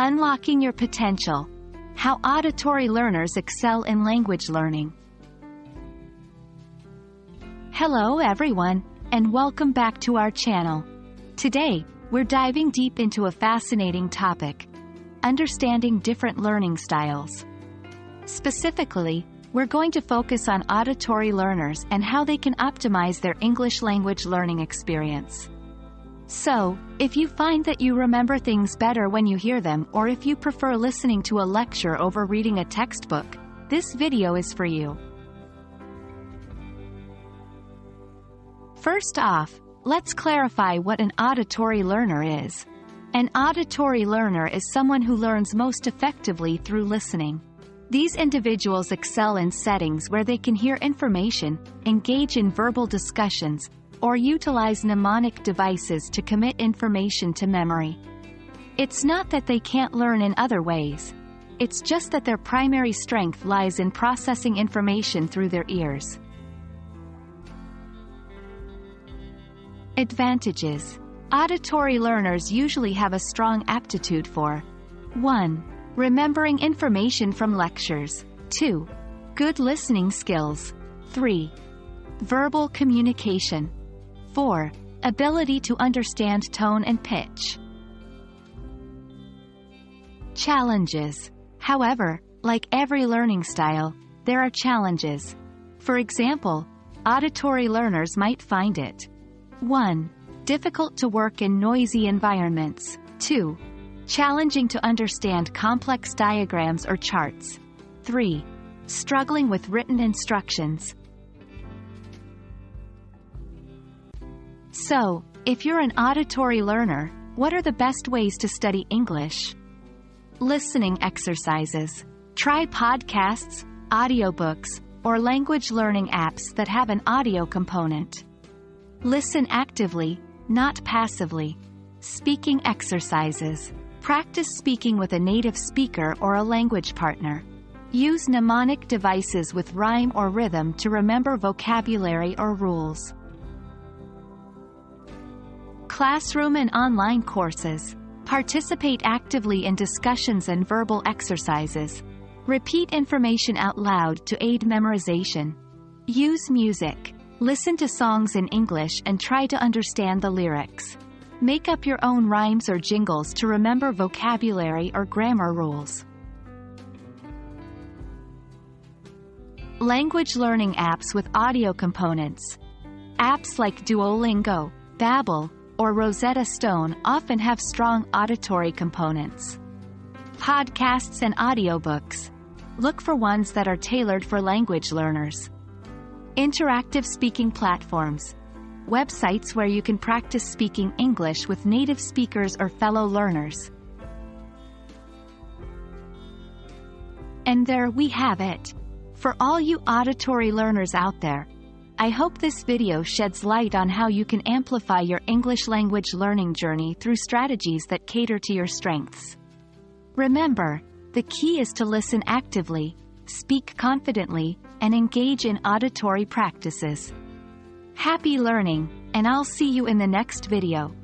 Unlocking your potential. How auditory learners excel in language learning. Hello everyone, and welcome back to our channel. Today, we're diving deep into a fascinating topic: understanding different learning styles. Specifically, we're going to focus on auditory learners and how they can optimize their English language learning experience. So, if you find that you remember things better when you hear them, or if you prefer listening to a lecture over reading a textbook, this video is for you. First off, let's clarify what an auditory learner is. An auditory learner is someone who learns most effectively through listening. These individuals excel in settings where they can hear information, engage in verbal discussions, or utilize mnemonic devices to commit information to memory. It's not that they can't learn in other ways. It's just that their primary strength lies in processing information through their ears. Advantages. Auditory learners usually have a strong aptitude for 1. Remembering information from lectures. 2. Good listening skills. 3. Verbal communication. 4. Ability to understand tone and pitch. Challenges. However, like every learning style, there are challenges. For example, auditory learners might find it 1. Difficult to work in noisy environments. 2. Challenging to understand complex diagrams or charts. 3. Struggling with written instructions. So, if you're an auditory learner, what are the best ways to study English? Listening exercises. Try podcasts, audiobooks, or language learning apps that have an audio component. Listen actively, not passively. Speaking exercises. Practice speaking with a native speaker or a language partner. Use mnemonic devices with rhyme or rhythm to remember vocabulary or rules. Classroom and online courses. Participate actively in discussions and verbal exercises. Repeat information out loud to aid memorization. Use music. Listen to songs in English and try to understand the lyrics. Make up your own rhymes or jingles to remember vocabulary or grammar rules. Language learning apps with audio components. Apps like Duolingo, Babbel, or Rosetta Stone often have strong auditory components. Podcasts and audiobooks. Look for ones that are tailored for language learners. Interactive speaking platforms. Websites where you can practice speaking English with native speakers or fellow learners. And there we have it. For all you auditory learners out there, I hope this video sheds light on how you can amplify your English language learning journey through strategies that cater to your strengths. Remember, the key is to listen actively, speak confidently, and engage in auditory practices. Happy learning, and I'll see you in the next video.